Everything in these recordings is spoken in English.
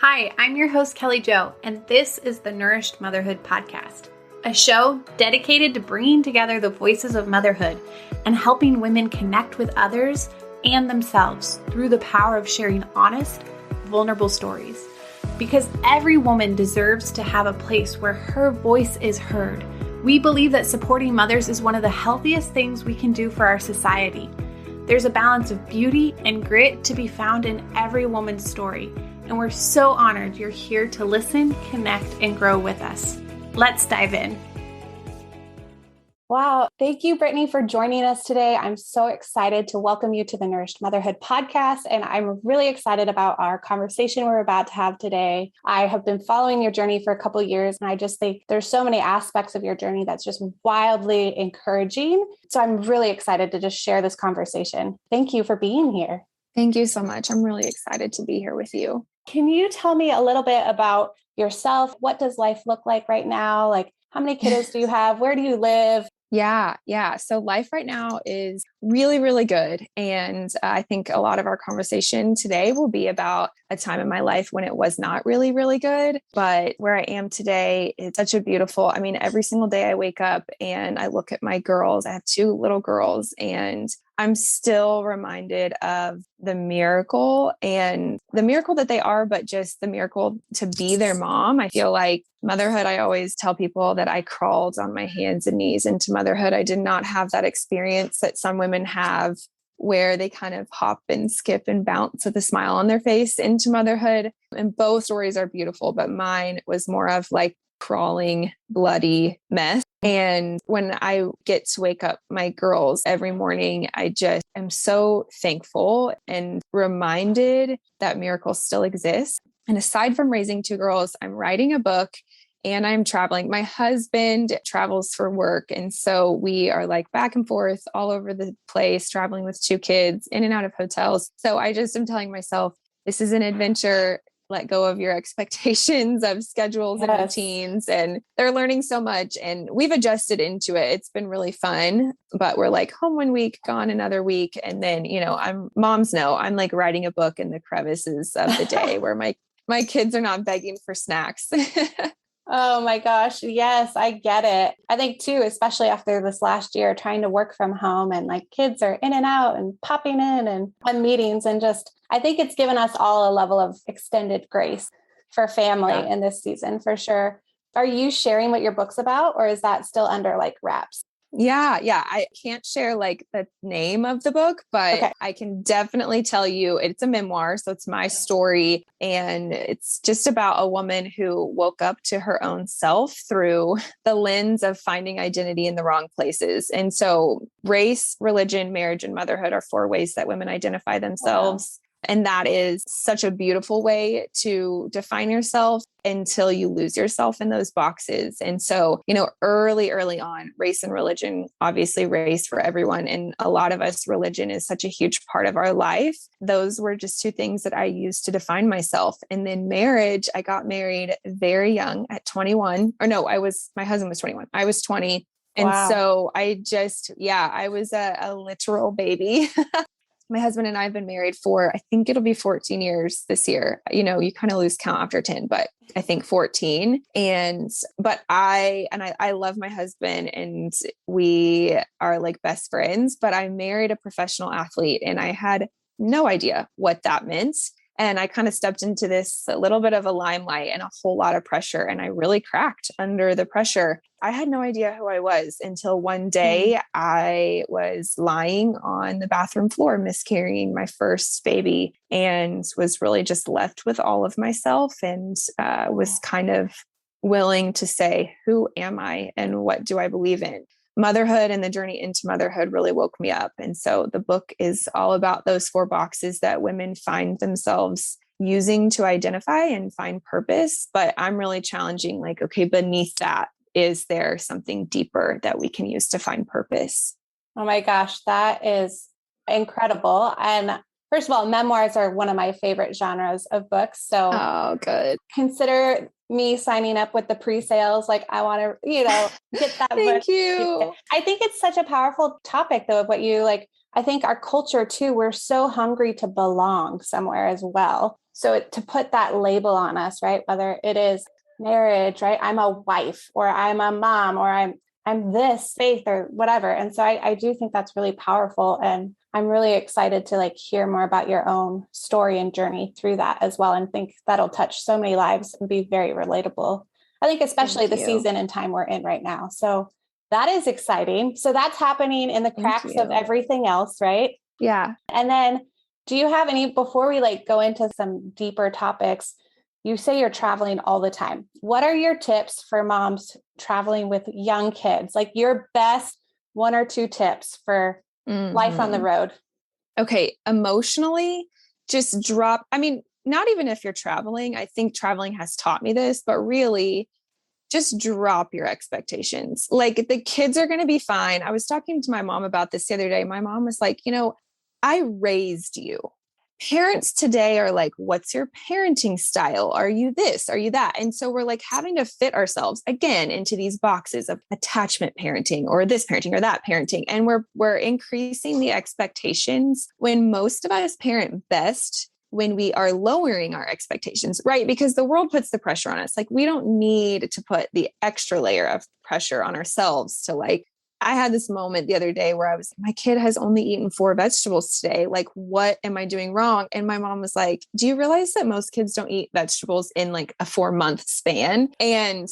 Hi, I'm your host, Kelly Jo, and this is the Nourished Motherhood podcast, a show dedicated to bringing together the voices of motherhood and helping women connect with others and themselves through the power of sharing honest, vulnerable stories. Because every woman deserves to have a place where her voice is heard. We believe that supporting mothers is one of the healthiest things we can do for our society. There's a balance of beauty and grit to be found in every woman's story. And we're so honored you're here to listen, connect, and grow with us. Let's dive in. Wow. Thank you, Brittany, for joining us today. I'm so excited to welcome you to the Nourished Motherhood podcast. And I'm really excited about our conversation we're about to have today. I have been following your journey for a couple of years, and I just think there's so many aspects of your journey that's just wildly encouraging. So I'm really excited to just share this conversation. Thank you for being here. Thank you so much. I'm really excited to be here with you. Can you tell me a little bit about yourself? What does life look like right now? Like, how many kiddos do you have? Where do you live? Yeah. So life right now is really, really good. And I think a lot of our conversation today will be about a time in my life when it was not really, really good. But where I am today is such a beautiful, every single day I wake up and I look at my girls. I have two little girls, and I'm still reminded of the miracle that they are, but just the miracle to be their mom. I feel like motherhood, I always tell people that I crawled on my hands and knees into motherhood. I did not have that experience that some women have where they kind of hop and skip and bounce with a smile on their face into motherhood. And both stories are beautiful, but mine was more of like crawling, bloody mess. And when I get to wake up my girls every morning, I just am so thankful and reminded that miracles still exist. And aside from raising two girls, I'm writing a book and I'm traveling. My husband travels for work. And so we are like back and forth all over the place, traveling with two kids in and out of hotels. So I just am telling myself, this is an adventure. Let go of your expectations of schedules and routines. And they're learning so much, and we've adjusted into it. It's been really fun, but we're like home one week, gone another week. And then, moms know I'm like writing a book in the crevices of the day where my kids are not begging for snacks. Oh my gosh. Yes, I get it. I think too, especially after this last year, trying to work from home and like kids are in and out and popping in and on meetings, and just, I think it's given us all a level of extended grace for family in this season for sure. Are you sharing what your book's about, or is that still under like wraps? Yeah. I can't share like the name of the book, but I can definitely tell you it's a memoir. So it's my story. And it's just about a woman who woke up to her own self through the lens of finding identity in the wrong places. And so race, religion, marriage, and motherhood are four ways that women identify themselves. Wow. And that is such a beautiful way to define yourself until you lose yourself in those boxes. And so, early on, race and religion, obviously race for everyone. And a lot of us, religion is such a huge part of our life. Those were just two things that I used to define myself. And then marriage, I got married very young at 21. Or no, my husband was 21. I was 20. And so I was a literal baby. My husband and I have been married for, I think it'll be 14 years this year. You kind of lose count after 10, but I think 14. But I love my husband, and we are like best friends, but I married a professional athlete and I had no idea what that meant. And I kind of stepped into this a little bit of a limelight and a whole lot of pressure. And I really cracked under the pressure. I had no idea who I was until one day I was lying on the bathroom floor, miscarrying my first baby, and was really just left with all of myself, and was kind of willing to say, who am I and what do I believe in? Motherhood and the journey into motherhood really woke me up. And so the book is all about those four boxes that women find themselves using to identify and find purpose. But I'm really challenging, like, okay, beneath that, is there something deeper that we can use to find purpose? Oh my gosh, that is incredible. And first of all, memoirs are one of my favorite genres of books. So good. Consider me signing up with the pre-sales. Like, I want to, get that book. Thank you. I think it's such a powerful topic though, of what you like. I think our culture too, we're so hungry to belong somewhere as well. So to put that label on us, right? Whether it is marriage, right? I'm a wife, or I'm a mom, or I'm this faith or whatever. And so I do think that's really powerful. And I'm really excited to like hear more about your own story and journey through that as well. And think that'll touch so many lives and be very relatable. I think especially the season and time we're in right now. So that is exciting. So that's happening in the cracks of everything else, right? Yeah. And then do you have any, before we like go into some deeper topics, you say you're traveling all the time. What are your tips for moms traveling with young kids? Like your best 1 or 2 tips for life on the road? Okay. Emotionally, just drop. I mean, not even if you're traveling, I think traveling has taught me this, but really just drop your expectations. Like the kids are going to be fine. I was talking to my mom about this the other day. My mom was like, I raised you. Parents today are like, what's your parenting style? Are you this? Are you that? And so we're like having to fit ourselves again into these boxes of attachment parenting or this parenting or that parenting. And we're increasing the expectations when most of us parent best when we are lowering our expectations, right? Because the world puts the pressure on us. Like we don't need to put the extra layer of pressure on ourselves to like, I had this moment the other day where I was, my kid has only eaten 4 vegetables today. Like, what am I doing wrong? And my mom was like, do you realize that most kids don't eat vegetables in like a 4-month span? And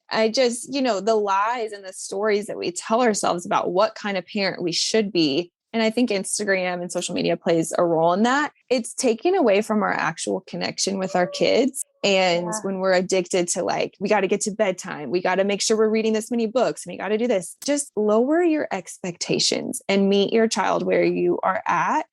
I just, the lies and the stories that we tell ourselves about what kind of parent we should be. And I think Instagram and social media plays a role in that. It's taking away from our actual connection with our kids. And when we're addicted to like, we got to get to bedtime, we got to make sure we're reading this many books, and we got to do this, just lower your expectations and meet your child where you are at.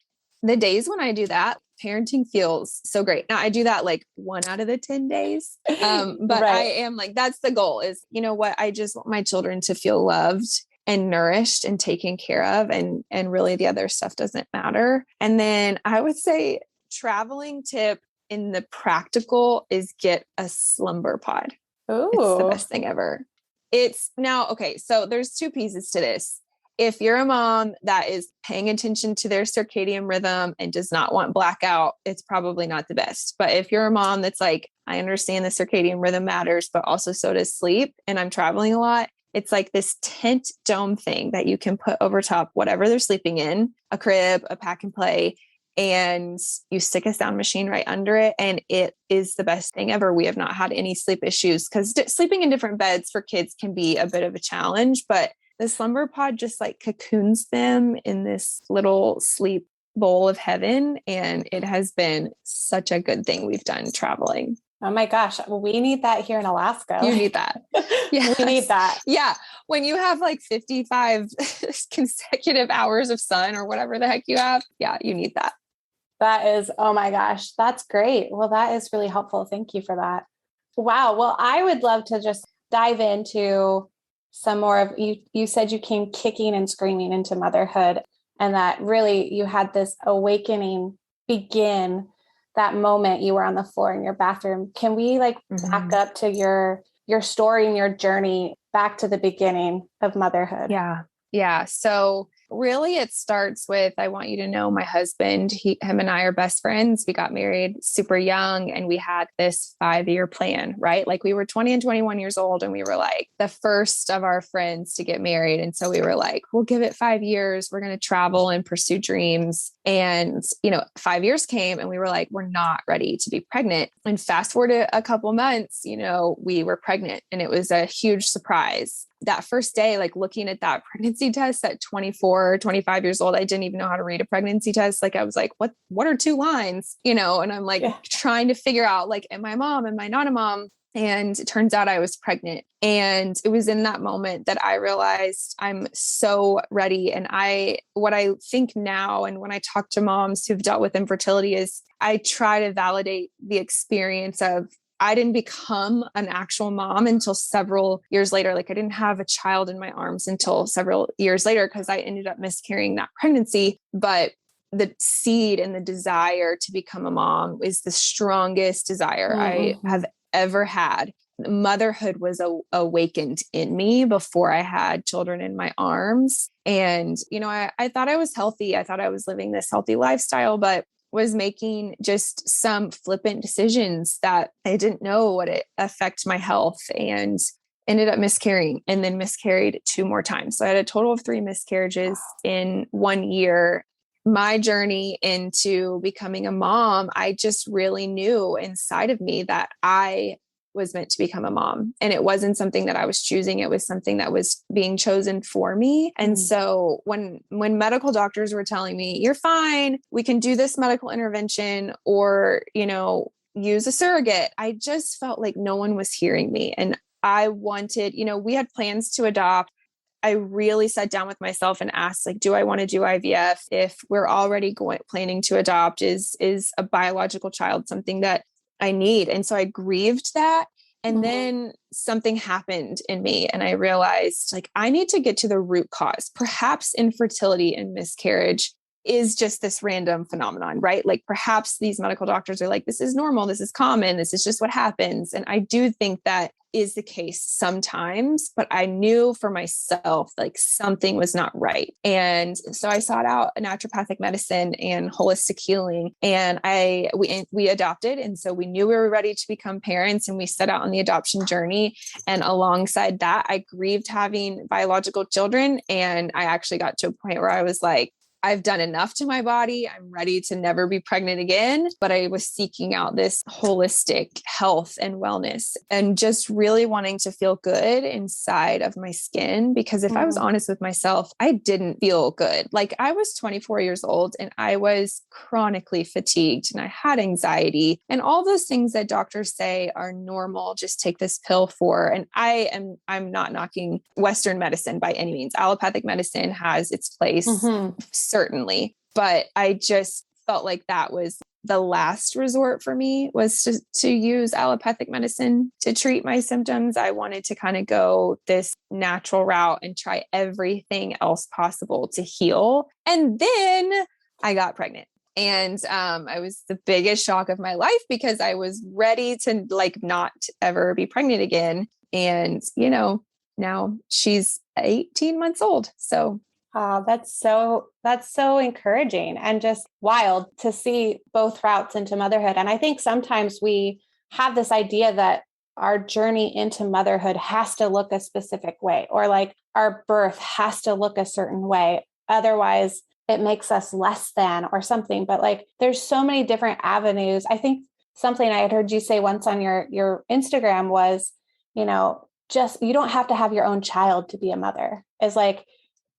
The days when I do that, parenting feels so great. Now I do that like 1 out of the 10 days. But I am like, that's the goal is, what? I just want my children to feel loved and nourished and taken care of. And really the other stuff doesn't matter. And then I would say traveling tip in the practical is get a slumber pod. Ooh. It's the best thing ever. It's now, okay. So there's 2 pieces to this. If you're a mom that is paying attention to their circadian rhythm and does not want blackout, it's probably not the best. But if you're a mom that's like, I understand the circadian rhythm matters, but also so does sleep, and I'm traveling a lot, it's like this tent dome thing that you can put over top whatever they're sleeping in, a crib, a pack and play, and you stick a sound machine right under it. And it is the best thing ever. We have not had any sleep issues because sleeping in different beds for kids can be a bit of a challenge, but the slumber pod just like cocoons them in this little sleep bowl of heaven. And it has been such a good thing we've done traveling. Oh my gosh. Well, we need that here in Alaska. You need that. Yes. We need that. Yeah. When you have like 55 consecutive hours of sun or whatever the heck you have. Yeah, you need that. That is, oh my gosh, that's great. Well, that is really helpful. Thank you for that. Wow. Well, I would love to just dive into some more of you said you came kicking and screaming into motherhood, and that really you had this awakening begin that moment you were on the floor in your bathroom. Can we like back up to your story and your journey back to the beginning of motherhood? Yeah. Yeah. So really it starts with, I want you to know my husband, him and I are best friends. We got married super young and we had this 5-year plan, right? Like we were 20 and 21 years old and we were like the first of our friends to get married. And so we were like, we'll give it 5 years. We're going to travel and pursue dreams. And, 5 years came and we were like, we're not ready to be pregnant. And fast forward a couple months, we were pregnant and it was a huge surprise. That first day, like looking at that pregnancy test at 24, 25 years old, I didn't even know how to read a pregnancy test. Like I was like, what are 2 lines? And I'm like trying to figure out like, am I a mom? Am I not a mom? And it turns out I was pregnant. And it was in that moment that I realized I'm so ready. And what I think now, and when I talk to moms who've dealt with infertility, is I try to validate the experience of, I didn't become an actual mom until several years later. Like I didn't have a child in my arms until several years later because I ended up miscarrying that pregnancy. But the seed and the desire to become a mom is the strongest desire I have ever had. Motherhood was awakened in me before I had children in my arms. And, I thought I was healthy. I thought I was living this healthy lifestyle, but was making just some flippant decisions that I didn't know would it affect my health, and ended up miscarrying, and then miscarried 2 more times. So I had a total of 3 miscarriages in 1 year. My journey into becoming a mom, I just really knew inside of me that I was meant to become a mom. And it wasn't something that I was choosing. It was something that was being chosen for me. And so when medical doctors were telling me, you're fine, we can do this medical intervention, or, use a surrogate, I just felt like no one was hearing me. And I wanted, we had plans to adopt. I really sat down with myself and asked, like, do I want to do IVF? If we're already planning to adopt, is a biological child something that I need? And so I grieved that. And then something happened in me, and I realized, like, I need to get to the root cause. Perhaps infertility and miscarriage is just this random phenomenon, right? Like, perhaps these medical doctors are like, this is normal, this is common, this is just what happens. And I do think that is the case sometimes, but I knew for myself, like, something was not right. And so I sought out a naturopathic medicine and holistic healing, and we adopted. And so we knew we were ready to become parents, and we set out on the adoption journey. And alongside that, I grieved having biological children. And I actually got to a point where I was like, I've done enough to my body. I'm ready to never be pregnant again. But I was seeking out this holistic health and wellness, and just really wanting to feel good inside of my skin. Because if I was honest with myself, I didn't feel good. Like, I was 24 years old and I was chronically fatigued, and I had anxiety and all those things that doctors say are normal. Just take this pill for. And I'm not knocking Western medicine by any means. Allopathic medicine has its place. Certainly. But I just felt like that was the last resort for me, was to use allopathic medicine to treat my symptoms. I wanted to kind of go this natural route and try everything else possible to heal. And then I got pregnant. And I was the biggest shock of my life, because I was ready to, like, not ever be pregnant again. And, now she's 18 months old. So that's so encouraging and just wild to see both routes into motherhood. And I think sometimes we have this idea that our journey into motherhood has to look a specific way, or like our birth has to look a certain way. Otherwise, it makes us less than or something. But like, there's so many different avenues. I think something I had heard you say once on your Instagram was, just, you don't have to have your own child to be a mother. It's like,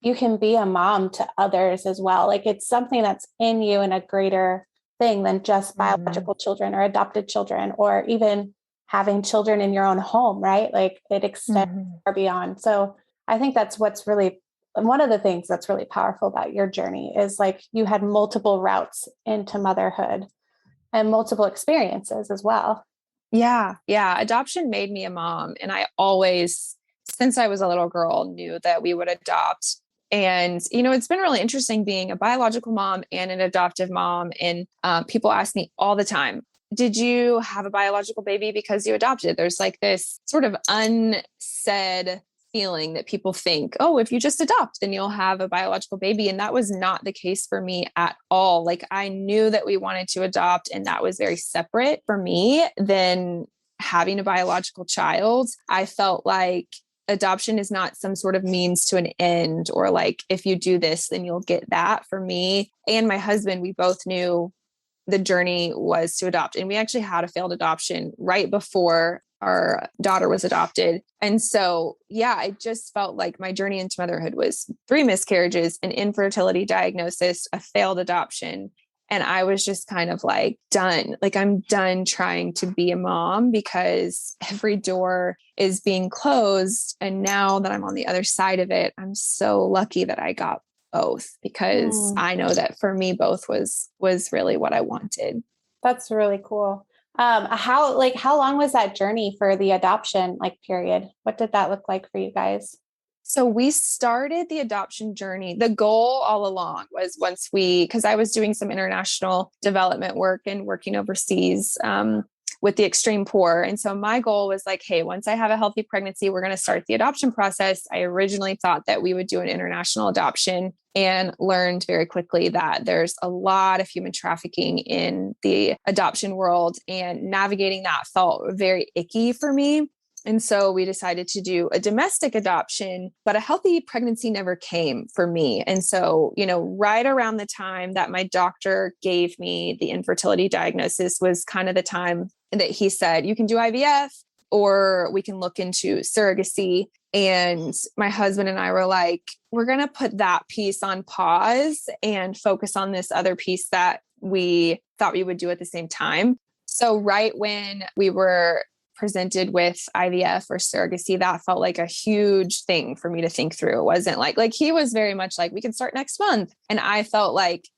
you can be a mom to others as well. Like, it's something that's in you and a greater thing than just biological children or adopted children, or even having children in your own home, right? Like, it extends far beyond. So I think that's what's really, one of the things that's really powerful about your journey is, like, you had multiple routes into motherhood and multiple experiences as well. Yeah. Adoption made me a mom. And I always, since I was a little girl, knew that we would adopt. And, it's been really interesting being a biological mom and an adoptive mom. And people ask me all the time, did you have a biological baby because you adopted? There's like this sort of unsaid feeling that people think, oh, if you just adopt, then you'll have a biological baby. And that was not the case for me at all. Like, I knew that we wanted to adopt, and that was very separate for me than having a biological child. I felt like adoption is not some sort of means to an end, or like, if you do this, then you'll get that. For me and my husband, we both knew the journey was to adopt. And we actually had a failed adoption right before our daughter was adopted. And so, yeah, I just felt like my journey into motherhood was 3 miscarriages, an infertility diagnosis, a failed adoption. And I was just kind of like done. Like, I'm done trying to be a mom, because every door is being closed. And now that I'm on the other side of it, I'm so lucky that I got both, because I know that for me, both was really what I wanted. That's really cool. How long was that journey for the adoption period? What did that look like for you guys? So we started the adoption journey. The goal all along was, because I was doing some international development work and working overseas, with the extreme poor. And so my goal was like, hey, once I have a healthy pregnancy, we're going to start the adoption process. I originally thought that we would do an international adoption and learned very quickly that there's a lot of human trafficking in the adoption world, and navigating that felt very icky for me. And so we decided to do a domestic adoption, but a healthy pregnancy never came for me. And so, right around the time that my doctor gave me the infertility diagnosis was kind of the time that he said, you can do IVF or we can look into surrogacy. And my husband and I were like, we're going to put that piece on pause and focus on this other piece that we thought we would do at the same time. So right when we were presented with IVF or surrogacy, that felt like a huge thing for me to think through. It wasn't like he was very much like, we can start next month. And I felt like,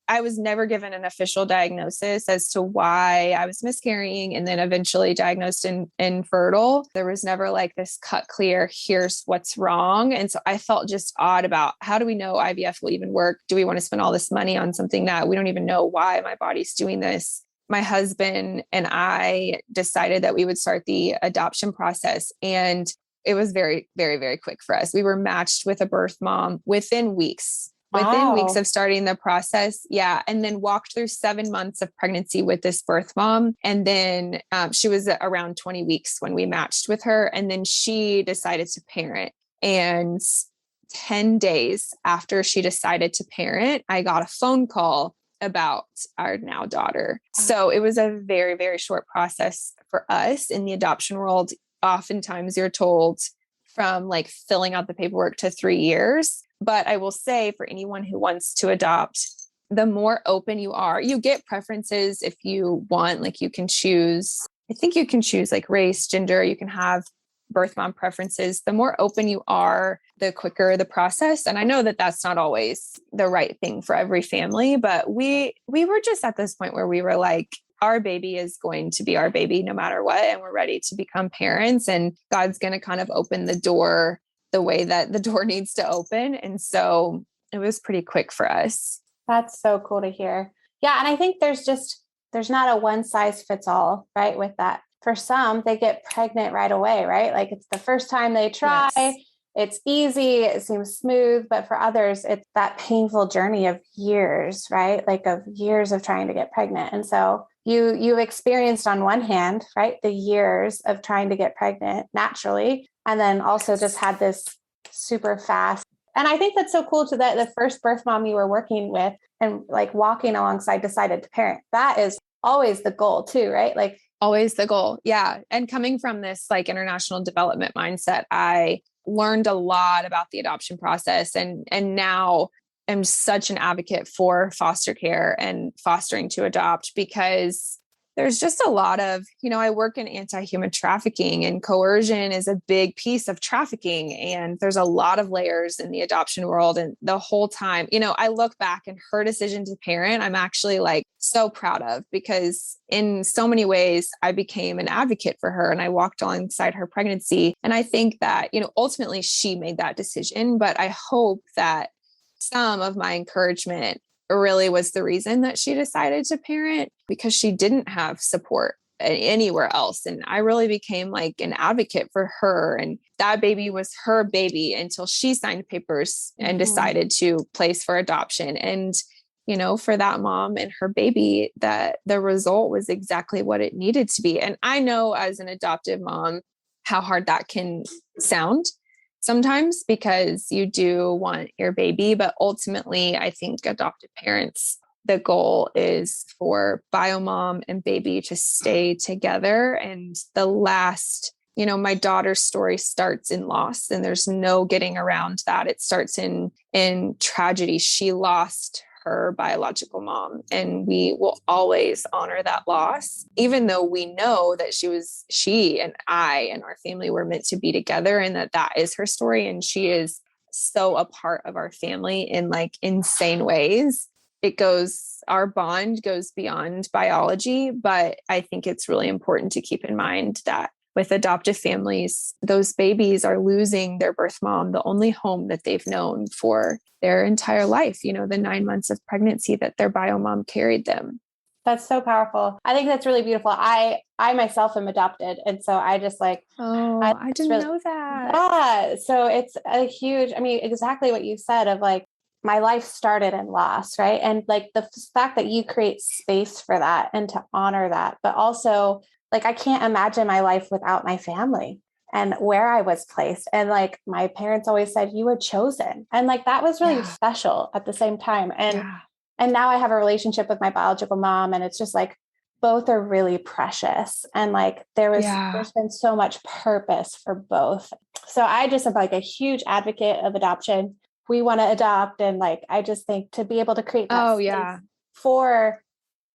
I was never given an official diagnosis as to why I was miscarrying and then eventually diagnosed infertile. There was never like this cut clear, here's what's wrong. And so I felt just odd about, how do we know IVF will even work? Do we want to spend all this money on something that we don't even know why my body's doing this? My husband and I decided that we would start the adoption process. And it was very, very, very quick for us. We were matched with a birth mom within weeks. Wow. Within weeks of starting the process. Yeah. And then walked through 7 months of pregnancy with this birth mom. And then she was around 20 weeks when we matched with her. And then she decided to parent. And 10 days after she decided to parent, I got a phone call about our now daughter. So it was a very, very short process for us in the adoption world. Oftentimes you're told from like filling out the paperwork to 3 years. But I will say, for anyone who wants to adopt, the more open you are, you get preferences if you want, like you can choose, I think you can choose like race, gender, you can have birth mom preferences. The more open you are, the quicker the process. And I know that that's not always the right thing for every family, but we were just at this point where we were like, our baby is going to be our baby no matter what. And we're ready to become parents, and God's going to kind of open the door the way that the door needs to open. And so it was pretty quick for us. That's so cool to hear. Yeah. And I think there's not a one size fits all, right? With that. For some, they get pregnant right away, right? Like it's the first time they try. Yes. It's easy. It seems smooth. But for others, it's that painful journey of years, right? Like of years of trying to get pregnant. And so you experienced on one hand, right, the years of trying to get pregnant naturally. And then also just had this super fast. And I think that's so cool to that the first birth mom you were working with and like walking alongside decided to parent. That is always the goal too, right? Like always the goal. Yeah. And coming from this like international development mindset, I learned a lot about the adoption process, and now I'm such an advocate for foster care and fostering to adopt, because there's just a lot of, I work in anti-human trafficking, and coercion is a big piece of trafficking. And there's a lot of layers in the adoption world. And the whole time, I look back, and her decision to parent, I'm actually like so proud of, because in so many ways I became an advocate for her and I walked alongside her pregnancy. And I think that, ultimately she made that decision, but I hope that some of my encouragement really was the reason that she decided to parent, because she didn't have support anywhere else. And I really became like an advocate for her. And that baby was her baby until she signed papers and decided to place for adoption. And, for that mom and her baby, that the result was exactly what it needed to be. And I know as an adoptive mom, how hard that can sound sometimes, because you do want your baby, but ultimately I think adoptive parents, the goal is for biomom and baby to stay together. And the last, my daughter's story starts in loss, and there's no getting around that. It starts in tragedy. She lost her biological mom, and we will always honor that loss, even though we know that she and I and our family were meant to be together, and that is her story. And she is so a part of our family in like insane ways. Our bond goes beyond biology, but I think it's really important to keep in mind that with adoptive families, those babies are losing their birth mom, the only home that they've known for their entire life, the 9 months of pregnancy that their bio mom carried them. That's so powerful. I think that's really beautiful. I myself am adopted. And so I just like, I didn't know that. Yeah. So it's a huge, I mean, exactly what you said of like, my life started in loss, right? And like the fact that you create space for that and to honor that, but also like, I can't imagine my life without my family and where I was placed. And like, my parents always said, you were chosen. And like, that was really special at the same time. And now I have a relationship with my biological mom, and it's just like, both are really precious. And like, there's been so much purpose for both. So I just am like a huge advocate of adoption. We want to adopt. And like, I just think to be able to create that space for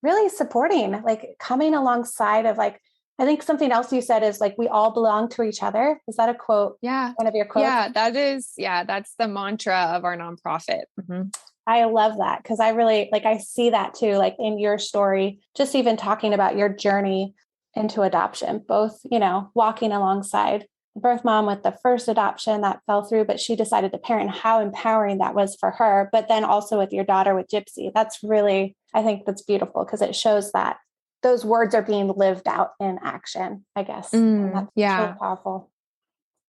really supporting, like coming alongside of like, I think something else you said is like, we all belong to each other. Is that a quote? Yeah. One of your quotes? Yeah, that is. Yeah. That's the mantra of our nonprofit. Mm-hmm. I love that. Cause I really like, I see that too, like in your story, just even talking about your journey into adoption, both, you know, walking alongside the birth mom with the first adoption that fell through, but she decided to parent, how empowering that was for her. But then also with your daughter with Gypsy, that's really, I think that's beautiful because it shows that those words are being lived out in action, I guess. And that's really powerful.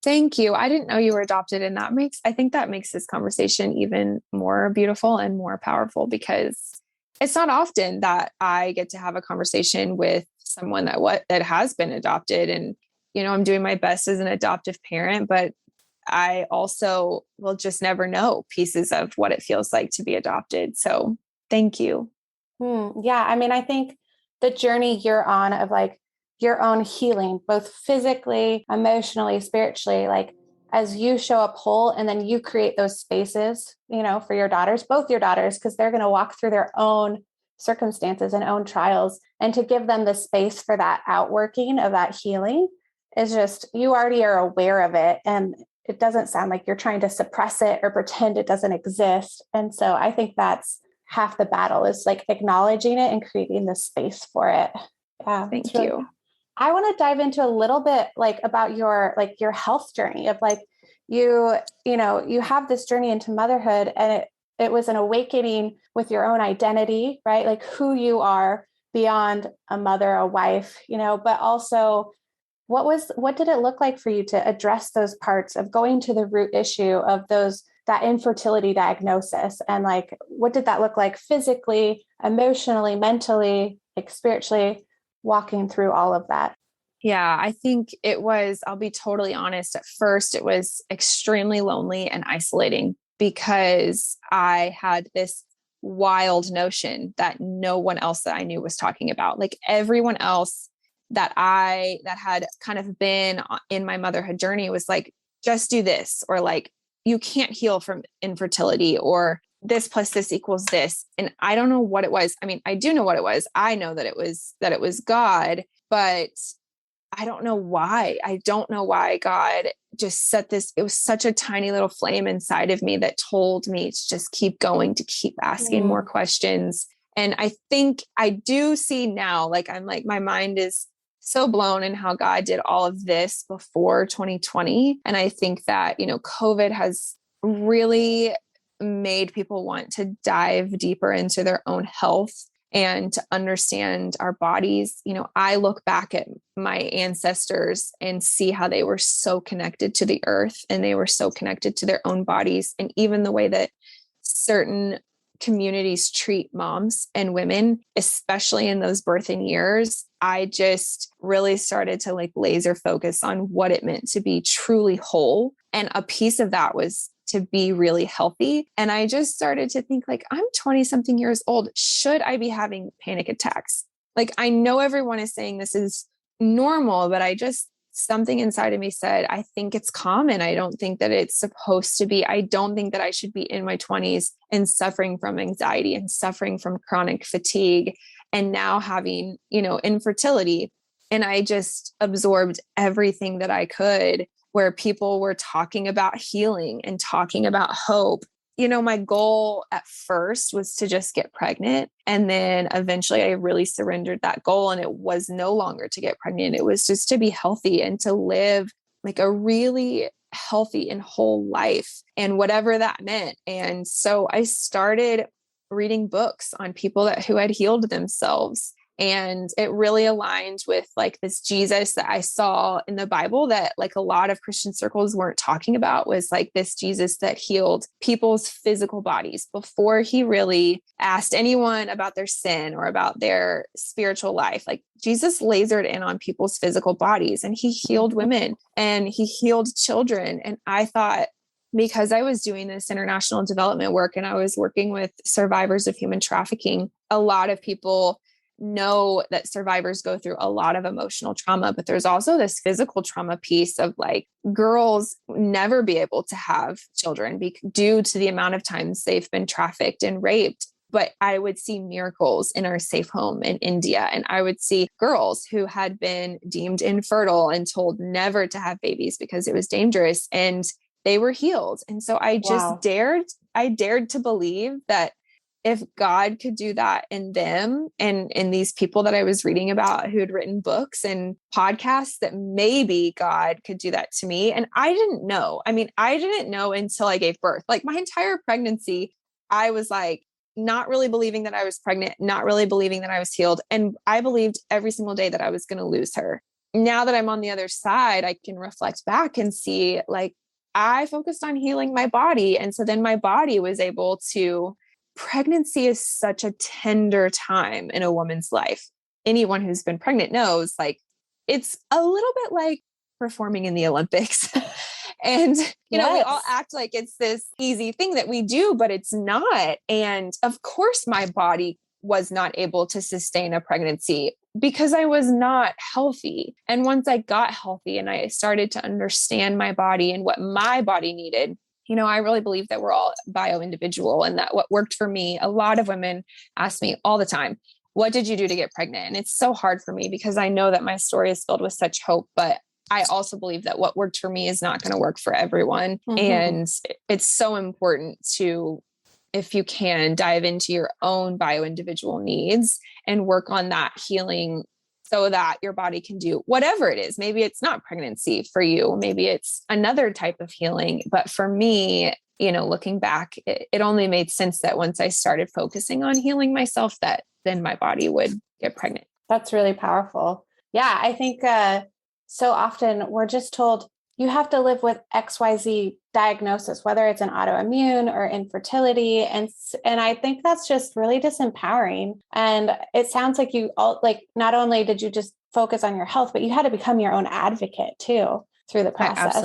Thank you. I didn't know you were adopted. And I think that makes this conversation even more beautiful and more powerful because it's not often that I get to have a conversation with someone that has been adopted. And, you know, I'm doing my best as an adoptive parent, but I also will just never know pieces of what it feels like to be adopted. So thank you. Yeah. I mean, I think the journey you're on of like, your own healing, both physically, emotionally, spiritually, like as you show up whole and then you create those spaces, you know, for your daughters, both your daughters, because they're going to walk through their own circumstances and own trials, and to give them the space for that outworking of that healing is just, you already are aware of it. And it doesn't sound like you're trying to suppress it or pretend it doesn't exist. And so I think that's half the battle is like acknowledging it and creating the space for it. Yeah. Thank you. I want to dive into a little bit like about your health journey of like you have this journey into motherhood, and it was an awakening with your own identity, right? Like who you are beyond a mother, a wife, you know, but also what did it look like for you to address those parts of going to the root issue of that infertility diagnosis? And like, what did that look like physically, emotionally, mentally, like spiritually? Walking through all of that? Yeah, I think I'll be totally honest. At first, it was extremely lonely and isolating because I had this wild notion that no one else that I knew was talking about. Like everyone else that had kind of been in my motherhood journey was like, just do this, or like, you can't heal from infertility, or this plus this equals this. And I don't know what it was. I mean, I do know what it was. I know that it was God, but I don't know why. I don't know why God just set this. It was such a tiny little flame inside of me that told me to just keep going, to keep asking more questions. And I think I do see now, like, I'm like, my mind is so blown in how God did all of this before 2020. And I think that, you know, COVID has really made people want to dive deeper into their own health and to understand our bodies. You know, I look back at my ancestors and see how they were so connected to the earth, and they were so connected to their own bodies. And even the way that certain communities treat moms and women, especially in those birthing years, I just really started to like laser focus on what it meant to be truly whole. And a piece of that was to be really healthy. And I just started to think like, I'm 20 something years old. Should I be having panic attacks? Like, I know everyone is saying this is normal, but something inside of me said, I think it's common. I don't think that it's supposed to be. I don't think that I should be in my 20s and suffering from anxiety and suffering from chronic fatigue and now having, you know, infertility. And I just absorbed everything that I could, where people were talking about healing and talking about hope. You know, my goal at first was to just get pregnant. And then eventually I really surrendered that goal. And it was no longer to get pregnant. It was just to be healthy and to live like a really healthy and whole life, and whatever that meant. And so I started reading books on people who had healed themselves. And it really aligned with like this Jesus that I saw in the Bible that like a lot of Christian circles weren't talking about, was like this Jesus that healed people's physical bodies before he really asked anyone about their sin or about their spiritual life. Like Jesus lasered in on people's physical bodies, and he healed women and he healed children. And I thought, because I was doing this international development work and I was working with survivors of human trafficking, a lot of people know that survivors go through a lot of emotional trauma, but there's also this physical trauma piece of like girls never be able to have children due to the amount of times they've been trafficked and raped. But I would see miracles in our safe home in India. And I would see girls who had been deemed infertile and told never to have babies because it was dangerous, and they were healed. And so I just dared to believe that if God could do that in them and in these people that I was reading about who had written books and podcasts, that maybe God could do that to me. And I didn't know. I mean, I didn't know until I gave birth. Like my entire pregnancy, I was like, not really believing that I was pregnant, not really believing that I was healed. And I believed every single day that I was going to lose her. Now that I'm on the other side, I can reflect back and see like I focused on healing my body. And so then my body was able to. Pregnancy is such a tender time in a woman's life. Anyone who's been pregnant knows like it's a little bit like performing in the Olympics. And, you know, we all act like it's this easy thing that we do, but it's not. And of course, my body was not able to sustain a pregnancy because I was not healthy. And once I got healthy and I started to understand my body and what my body needed, you know, I really believe that we're all bio-individual, and that what worked for me, a lot of women ask me all the time, what did you do to get pregnant? And it's so hard for me because I know that my story is filled with such hope, but I also believe that what worked for me is not going to work for everyone. Mm-hmm. And it's so important to, if you can, dive into your own bio-individual needs and work on that healing so that your body can do whatever it is. Maybe it's not pregnancy for you. Maybe it's another type of healing. But for me, you know, looking back, it only made sense that once I started focusing on healing myself, that then my body would get pregnant. That's really powerful. Yeah. I think so often we're just told you have to live with XYZ diagnosis, whether it's an autoimmune or infertility. And I think that's just really disempowering. And it sounds like you all, like, not only did you just focus on your health, but you had to become your own advocate too through the process. I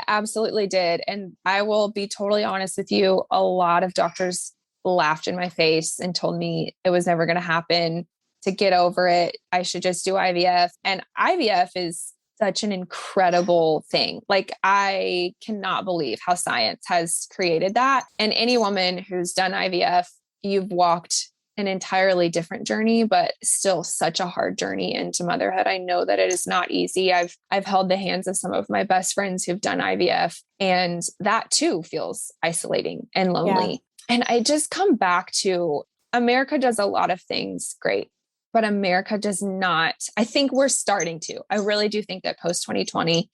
absolutely did. And I will be totally honest with you. A lot of doctors laughed in my face and told me it was never going to happen, to get over it. I should just do IVF. And IVF is such an incredible thing. Like, I cannot believe how science has created that. And any woman who's done IVF, you've walked an entirely different journey, but still such a hard journey into motherhood. I know that it is not easy. I've held the hands of some of my best friends who've done IVF, and that too feels isolating and lonely. Yeah. And I just come back to America does a lot of things great, but America does not. I think we're starting to. I really do think that post 2020,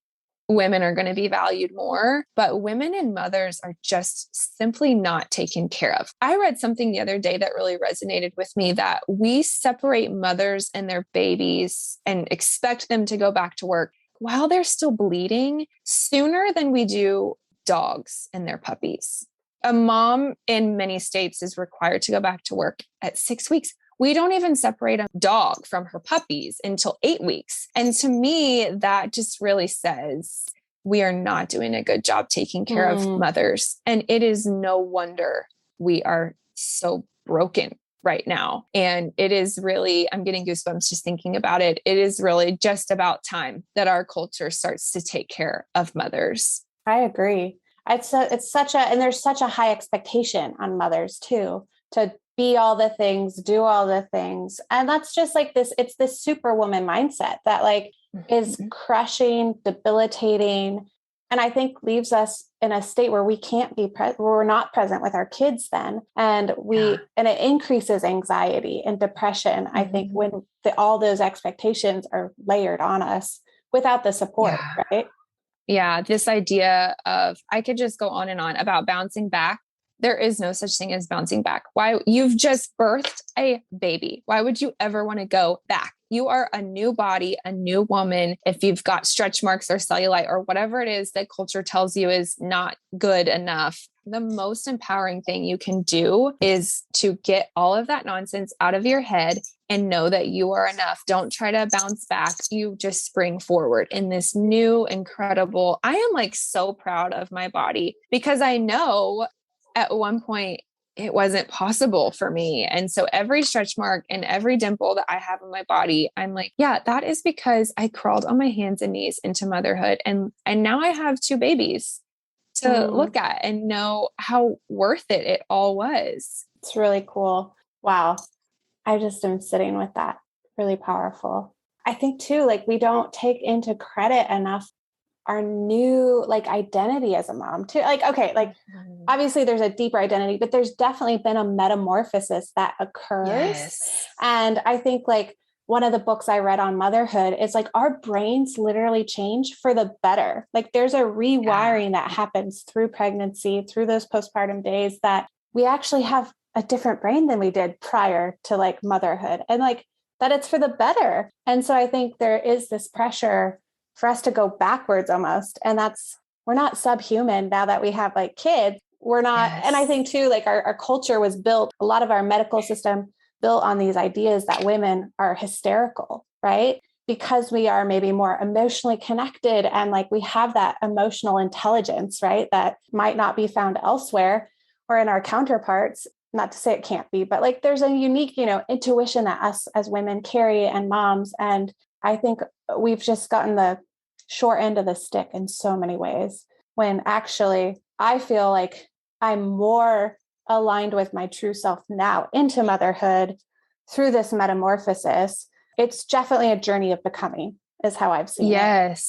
women are going to be valued more, but women and mothers are just simply not taken care of. I read something the other day that really resonated with me, that we separate mothers and their babies and expect them to go back to work while they're still bleeding sooner than we do dogs and their puppies. A mom in many states is required to go back to work at 6 weeks. We don't even separate a dog from her puppies until 8 weeks. And to me, that just really says we are not doing a good job taking care of mothers. And it is no wonder we are so broken right now. And it is really, I'm getting goosebumps just thinking about it. It is really just about time that our culture starts to take care of mothers. I agree. It's such a, and there's such a high expectation on mothers too, to be all the things, do all the things. And that's just like this, it's this superwoman mindset that like is crushing, debilitating. And I think leaves us in a state where we can't be where we're not present with our kids then. And and it increases anxiety and depression. I think when all those expectations are layered on us without the support, right? Yeah. This idea of, I could just go on and on about bouncing back There is no such thing as bouncing back. Why? You've just birthed a baby. Why would you ever want to go back? You are a new body, a new woman. If you've got stretch marks or cellulite or whatever it is that culture tells you is not good enough, the most empowering thing you can do is to get all of that nonsense out of your head and know that you are enough. Don't try to bounce back. You just spring forward in this new, incredible. I am like so proud of my body because I know at one point it wasn't possible for me. And so every stretch mark and every dimple that I have in my body, I'm like, yeah, that is because I crawled on my hands and knees into motherhood. And now I have 2 babies to look at and know how worth it all was. It's really cool. Wow. I just am sitting with that. Really powerful. I think too, like we don't take into credit enough our new like identity as a mom too. Like, okay, like obviously there's a deeper identity, but there's definitely been a metamorphosis that occurs. Yes. And I think like one of the books I read on motherhood is like our brains literally change for the better. Like there's a rewiring that happens through pregnancy, through those postpartum days that we actually have a different brain than we did prior to like motherhood and like that it's for the better. And so I think there is this pressure for us to go backwards almost. And we're not subhuman now that we have like kids. We're not. Yes. And I think too, like our culture was built, a lot of our medical system built on these ideas that women are hysterical, right? Because we are maybe more emotionally connected and like we have that emotional intelligence, right? That might not be found elsewhere or in our counterparts. Not to say it can't be, but like there's a unique, intuition that us as women carry and moms. And I think we've just gotten the short end of the stick in so many ways, when actually I feel like I'm more aligned with my true self now into motherhood through this metamorphosis. It's definitely a journey of becoming is how I've seen it.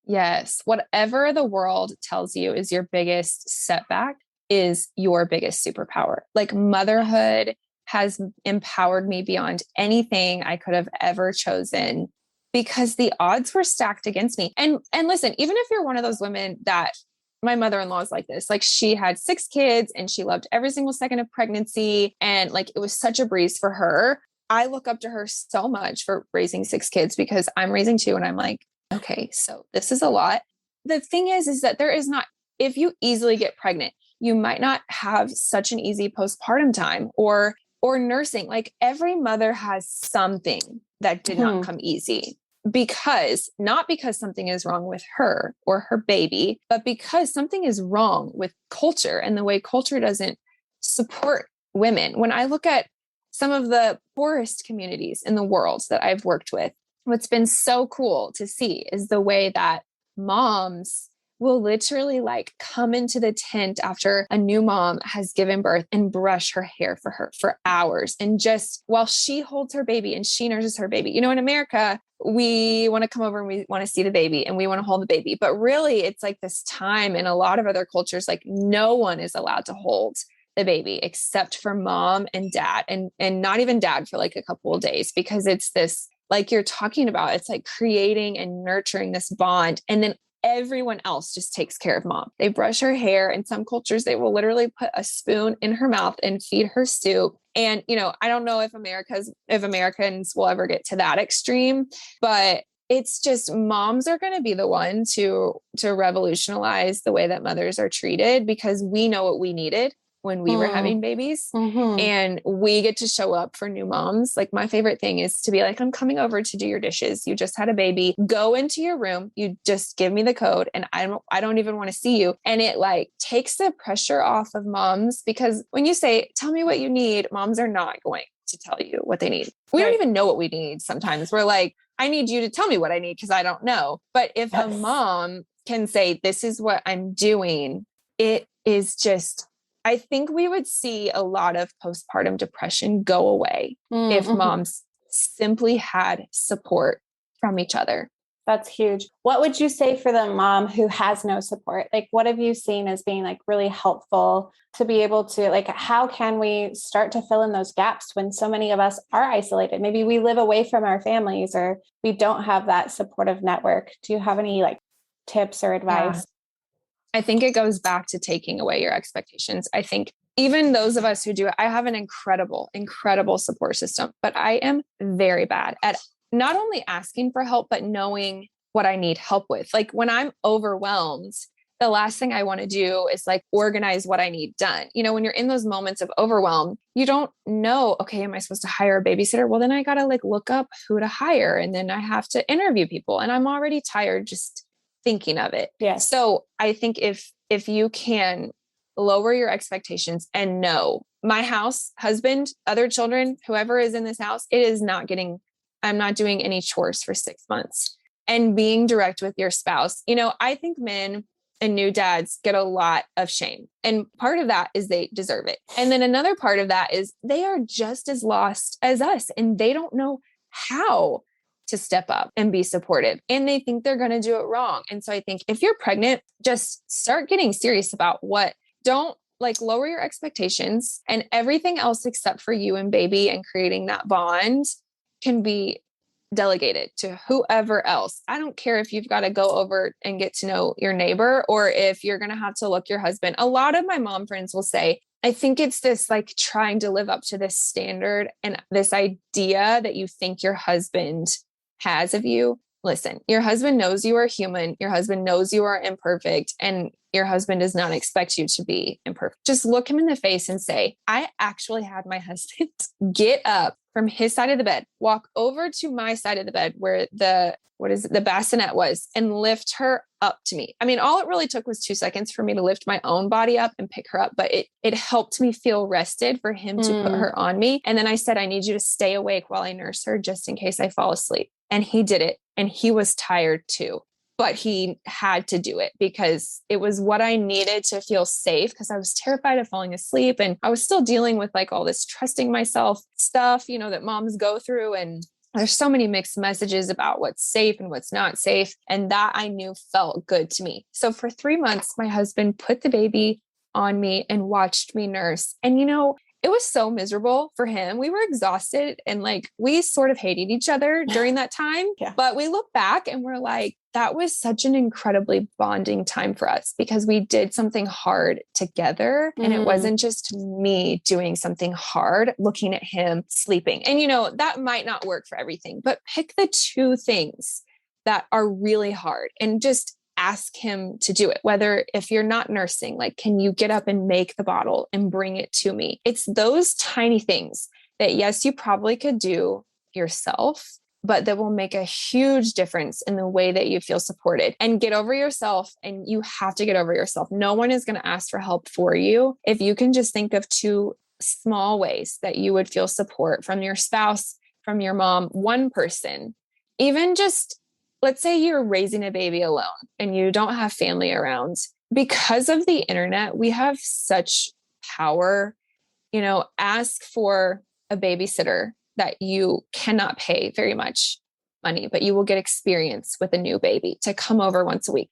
Yes. Whatever the world tells you is your biggest setback is your biggest superpower. Like motherhood has empowered me beyond anything I could have ever chosen because the odds were stacked against me. And listen, even if you're one of those women that my mother-in-law is like this, like she had 6 kids and she loved every single second of pregnancy. And like, it was such a breeze for her. I look up to her so much for raising 6 kids because I'm raising 2 and I'm like, okay, so this is a lot. The thing is that there is not, if you easily get pregnant, you might not have such an easy postpartum time or nursing. Like every mother has something that did not come easy not because something is wrong with her or her baby, but because something is wrong with culture and the way culture doesn't support women. When I look at some of the poorest communities in the world that I've worked with, what's been so cool to see is the way that moms will literally like come into the tent after a new mom has given birth and brush her hair for her for hours. And just while she holds her baby and she nurses her baby, in America, we want to come over and we want to see the baby and we want to hold the baby. But really it's like this time in a lot of other cultures, like no one is allowed to hold the baby except for mom and dad and not even dad for like a couple of days, because it's this, like you're talking about, it's like creating and nurturing this bond. And then everyone else just takes care of mom. They brush her hair. In some cultures, they will literally put a spoon in her mouth and feed her soup. And, I don't know if Americans will ever get to that extreme, but it's just moms are going to be the one to revolutionize the way that mothers are treated, because we know what we needed when we were having babies and we get to show up for new moms. Like my favorite thing is to be like, I'm coming over to do your dishes. You just had a baby, go into your room. You just give me the code and I don't even want to see you. And it like takes the pressure off of moms, because when you say, tell me what you need, moms are not going to tell you what they need. We don't even know what we need. Sometimes we're like, I need you to tell me what I need because I don't know. But if a mom can say, this is what I'm doing, it is just, I think we would see a lot of postpartum depression go away if moms simply had support from each other. That's huge. What would you say for the mom who has no support? Like, what have you seen as being like really helpful to be able to, like, how can we start to fill in those gaps when so many of us are isolated? Maybe we live away from our families or we don't have that supportive network. Do you have any like tips or advice? I think it goes back to taking away your expectations. I think even those of us who do it, I have an incredible, incredible support system, but I am very bad at not only asking for help, but knowing what I need help with. Like when I'm overwhelmed, the last thing I want to do is like organize what I need done. You know, when you're in those moments of overwhelm, you don't know, okay, am I supposed to hire a babysitter? Well, then I got to like look up who to hire. And then I have to interview people, and I'm already tired just thinking of it. Yeah. So I think if you can lower your expectations and know my house, husband, other children, whoever is in this house, I'm not doing any chores for 6 months. And being direct with your spouse. You know, I think men and new dads get a lot of shame. And part of that is they deserve it. And then another part of that is they are just as lost as us, and they don't know how to step up and be supportive. And they think they're going to do it wrong. And so I think if you're pregnant, just start getting serious about don't like lower your expectations, and everything else except for you and baby and creating that bond can be delegated to whoever else. I don't care if you've got to go over and get to know your neighbor, or if you're going to have to look your husband. A lot of my mom friends will say, I think it's this like trying to live up to this standard and this idea that you think your husband has of you. Listen, your husband knows you are human. Your husband knows you are imperfect, and your husband does not expect you to be imperfect. Just look him in the face and say, I actually had my husband get up from his side of the bed, walk over to my side of the bed where the bassinet was, and lift her up to me. I mean, all it really took was 2 seconds for me to lift my own body up and pick her up, but it helped me feel rested for him to put her on me. And then I said, I need you to stay awake while I nurse her just in case I fall asleep. And he did it. And he was tired too, but he had to do it because it was what I needed to feel safe, because I was terrified of falling asleep. And I was still dealing with like all this trusting myself stuff, you know, that moms go through. And there's so many mixed messages about what's safe and what's not safe. And that I knew felt good to me. So for 3 months, my husband put the baby on me and watched me nurse. And, you know, it was so miserable for him. We were exhausted, and like we sort of hated each other during that time. Yeah. But we look back and we're like, that was such an incredibly bonding time for us because we did something hard together. And it wasn't just me doing something hard, looking at him sleeping. And, you know, that might not work for everything, but pick the 2 things that are really hard and just ask him to do it. Whether if you're not nursing, like, can you get up and make the bottle and bring it to me? It's those tiny things that, yes, you probably could do yourself, but that will make a huge difference in the way that you feel supported. And get over yourself. And you have to get over yourself. No one is going to ask for help for you. If you can just think of 2 small ways that you would feel support from your spouse, from your mom, one person, even just, let's say you're raising a baby alone and you don't have family around. Because of the internet, we have such power. You know, ask for a babysitter that you cannot pay very much money, but you will get experience with a new baby to come over once a week.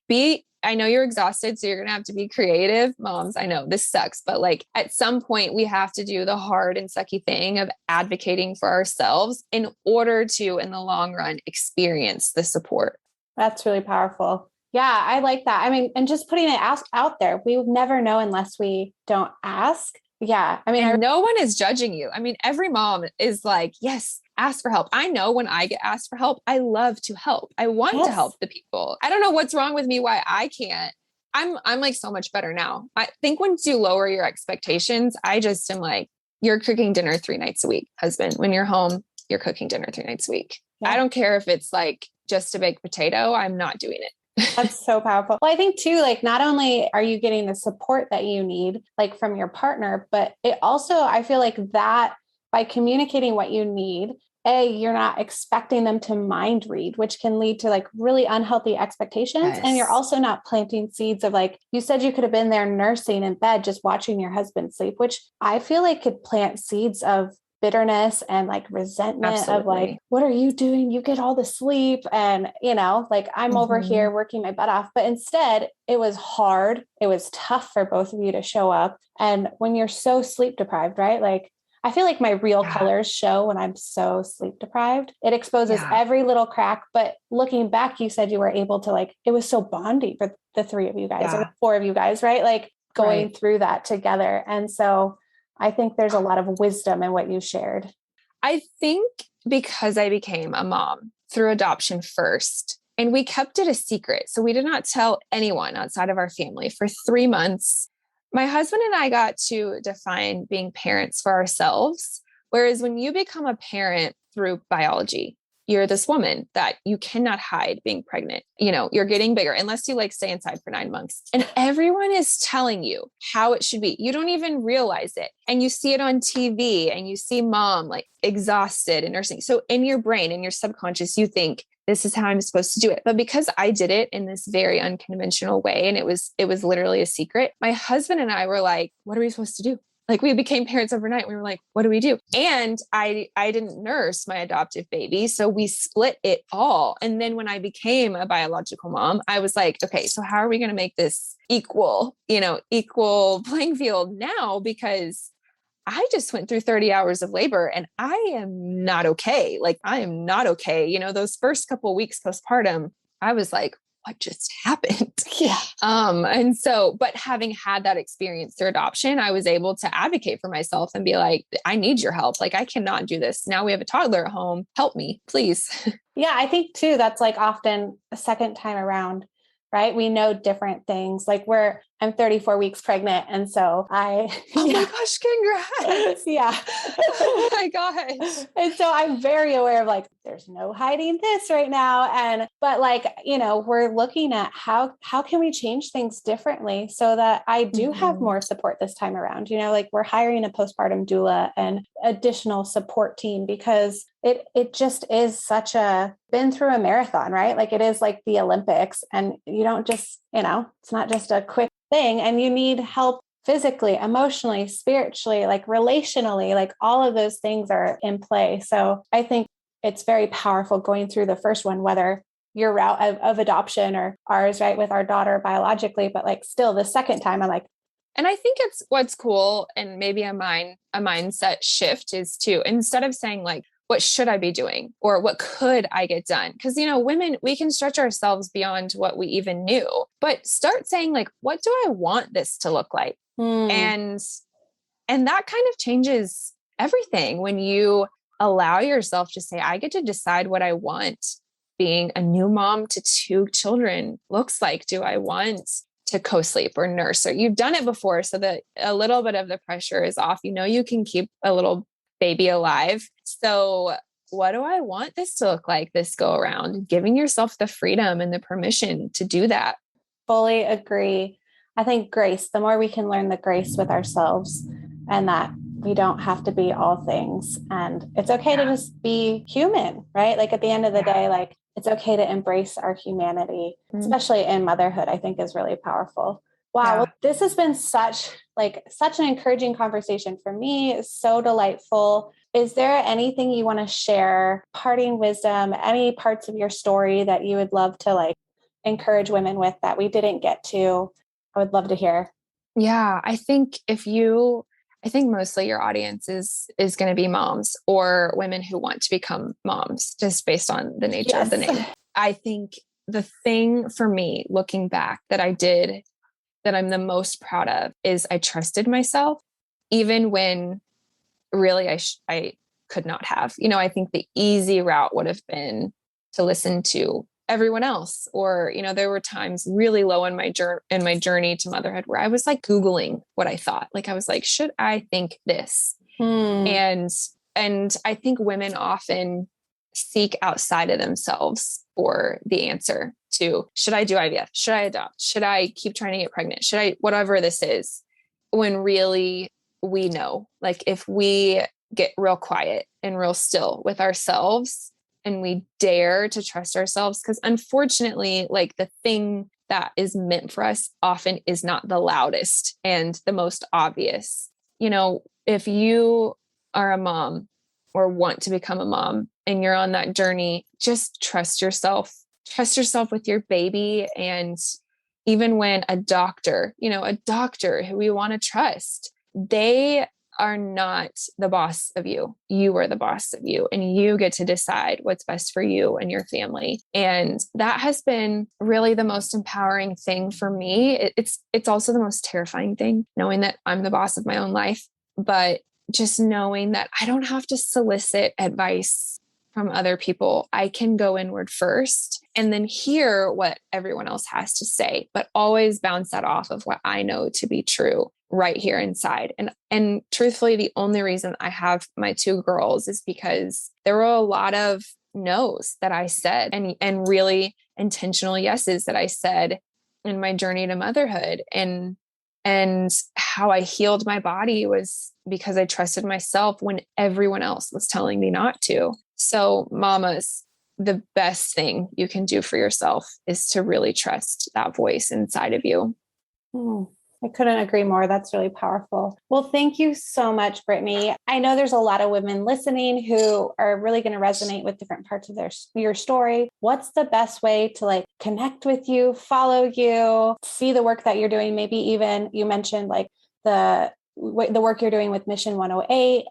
I know you're exhausted, so you're going to have to be creative. Moms, I know this sucks, but like at some point we have to do the hard and sucky thing of advocating for ourselves in order to, in the long run, experience the support. That's really powerful. Yeah, I like that. I mean, and just putting it out there, we would never know unless we don't ask. Yeah. I mean, no one is judging you. I mean, every mom is like, yes, ask for help. I know when I get asked for help, I love to help. I want to help the people. I don't know what's wrong with me, why I can't. I'm like so much better now. I think once you lower your expectations, I just am like, you're cooking dinner 3 nights a week, husband. When you're home, you're cooking dinner 3 nights a week. Yeah. I don't care if it's like just a baked potato. I'm not doing it. That's so powerful. Well, I think too, like, not only are you getting the support that you need, like from your partner, but it also, I feel like that by communicating what you need, you're not expecting them to mind read, which can lead to like really unhealthy expectations. Yes. And you're also not planting seeds of, like, you said you could have been there nursing in bed, just watching your husband sleep, which I feel like could plant seeds of bitterness and like resentment. Absolutely. Of like, what are you doing? You get all the sleep. And, you know, like I'm over here working my butt off, but instead it was hard. It was tough for both of you to show up. And when you're so sleep deprived, right? Like, I feel like my real colors show when I'm so sleep deprived. It exposes every little crack. But looking back, you said you were able to, like, it was so bonding for the 3 of you guys or 4 of you guys, right? Like, going through that together. And so I think there's a lot of wisdom in what you shared. I think because I became a mom through adoption first, and we kept it a secret. So we did not tell anyone outside of our family for 3 months. My husband and I got to define being parents for ourselves. Whereas when you become a parent through biology, you're this woman that you cannot hide being pregnant. You're getting bigger unless you stay inside for 9 months. And everyone is telling you how it should be. You don't even realize it. And you see it on TV and you see mom exhausted and nursing. So in your brain, in your subconscious, you think this is how I'm supposed to do it. But because I did it in this very unconventional way, and it was literally a secret, my husband and I were like, what are we supposed to do? We became parents overnight. We were like, what do we do? And I didn't nurse my adoptive baby. So we split it all. And then when I became a biological mom, I was like, okay, so how are we going to make this equal playing field now? Because I just went through 30 hours of labor and I am not okay. I am not okay. Those first couple of weeks postpartum, I was like, what just happened? Yeah. And so, but having had that experience through adoption, I was able to advocate for myself and be like, I need your help. I cannot do this. Now we have a toddler at home. Help me, please. Yeah. I think too, that's often a second time around, right? We know different things. I'm 34 weeks pregnant. And so oh my gosh, congrats. Yeah. Oh my gosh. And so I'm very aware of there's no hiding this right now. But we're looking at how can we change things differently so that I do have more support this time around, we're hiring a postpartum doula and additional support team because it just is been through a marathon, right? It is like the Olympics and you don't just, it's not just a quick thing and you need help physically, emotionally, spiritually, relationally, all of those things are in play. So I think it's very powerful going through the first one, whether your route of adoption or ours, right, with our daughter biologically, but still the second time I'm like, and I think it's what's cool and maybe a mindset shift is to, instead of saying what should I be doing? Or what could I get done? Because, women, we can stretch ourselves beyond what we even knew, but start saying what do I want this to look like? And that kind of changes everything when you allow yourself to say, I get to decide what I want being a new mom to 2 children looks like. Do I want to co-sleep or nurse? Or you've done it before so that a little bit of the pressure is off. You can keep a little baby alive. So what do I want this to look like this go around? Giving yourself the freedom and the permission to do that. Fully agree. I think grace, the more we can learn the grace with ourselves and that we don't have to be all things. And it's okay to just be human, right? At the end of the day, it's okay to embrace our humanity, especially in motherhood, I think is really powerful. Wow. Well, this has been such an encouraging conversation for me. It's so delightful. Is there anything you want to share, parting wisdom, any parts of your story that you would love to encourage women with that we didn't get to? I would love to hear. Yeah. I think mostly your audience is going to be moms or women who want to become moms just based on the nature of the name. I think the thing for me looking back that I did that I'm the most proud of is I trusted myself, even when really I could not have. I think the easy route would have been to listen to everyone else, or there were times really low in my journey to motherhood where I was Googling what I thought. I was like, should I think this? And I think women often seek outside of themselves for the answer to, should I do IVF? Should I adopt? Should I keep trying to get pregnant? Should I, whatever this is, when really we know, if we get real quiet and real still with ourselves and we dare to trust ourselves, because unfortunately, the thing that is meant for us often is not the loudest and the most obvious. If you are a mom or want to become a mom and you're on that journey, just trust yourself with your baby. And even when a doctor who we want to trust, they are not the boss of you. You are the boss of you, and you get to decide what's best for you and your family. And that has been really the most empowering thing for me. It's also the most terrifying thing, knowing that I'm the boss of my own life, but just knowing that I don't have to solicit advice from other people. I can go inward first and then hear what everyone else has to say, but always bounce that off of what I know to be true right here inside. And truthfully, the only reason I have my 2 girls is because there were a lot of no's that I said and really intentional yeses that I said in my journey to motherhood. And how I healed my body was because I trusted myself when everyone else was telling me not to. So mamas, the best thing you can do for yourself is to really trust that voice inside of you. I couldn't agree more. That's really powerful. Well, thank you so much, Brittany. I know there's a lot of women listening who are really going to resonate with different parts of your story. What's the best way to connect with you, follow you, see the work that you're doing? Maybe even you mentioned the work you're doing with Mission 108.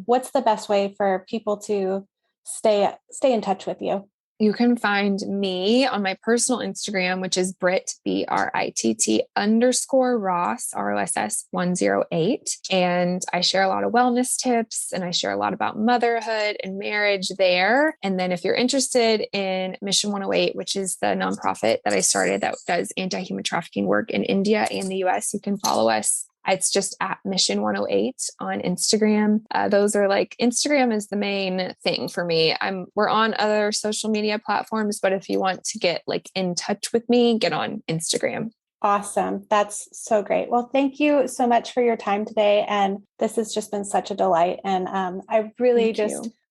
What's the best way for people to stay in touch with you? You can find me on my personal Instagram, which is Britt, BRITT _Ross, ROSS 108. And I share a lot of wellness tips and I share a lot about motherhood and marriage there. And then if you're interested in Mission 108, which is the nonprofit that I started that does anti-human trafficking work in India and the US, you can follow us. It's just at Mission 108 on Instagram. Those are Instagram is the main thing for me. We're on other social media platforms, but if you want to get in touch with me, get on Instagram. Awesome. That's so great. Well, thank you so much for your time today. And this has just been such a delight. And I really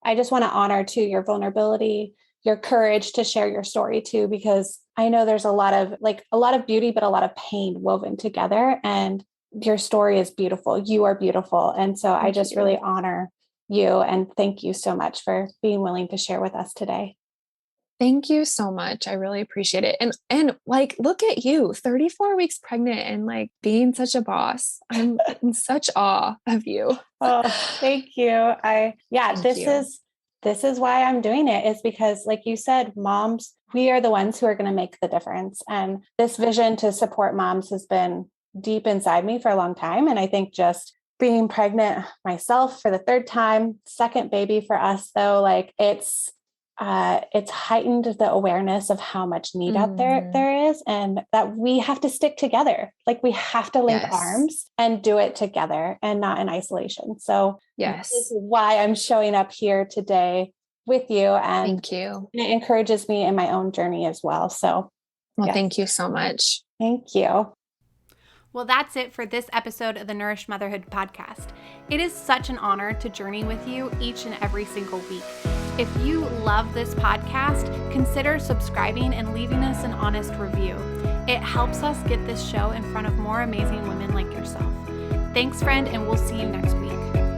I just want to honor too your vulnerability, your courage to share your story too, because I know there's a lot of beauty, but a lot of pain woven together. And your story is beautiful. You are beautiful. And so I just really honor you and thank you so much for being willing to share with us today. Thank you so much. I really appreciate it. And look at you, 34 weeks pregnant and being such a boss. I'm in such awe of you. Oh, thank you. This is why I'm doing it, is because like you said, moms, we are the ones who are going to make the difference. And this vision to support moms has been deep inside me for a long time. And I think just being pregnant myself for the 3rd time, 2nd baby for us though, it's heightened the awareness of how much need out there is, and that we have to stick together. We have to link arms and do it together and not in isolation. So this is why I'm showing up here today with you. And thank you. It encourages me in my own journey as well. So thank you so much. Thank you. Well, that's it for this episode of the Nourished Motherhood podcast. It is such an honor to journey with you each and every single week. If you love this podcast, consider subscribing and leaving us an honest review. It helps us get this show in front of more amazing women like yourself. Thanks, friend, and we'll see you next week.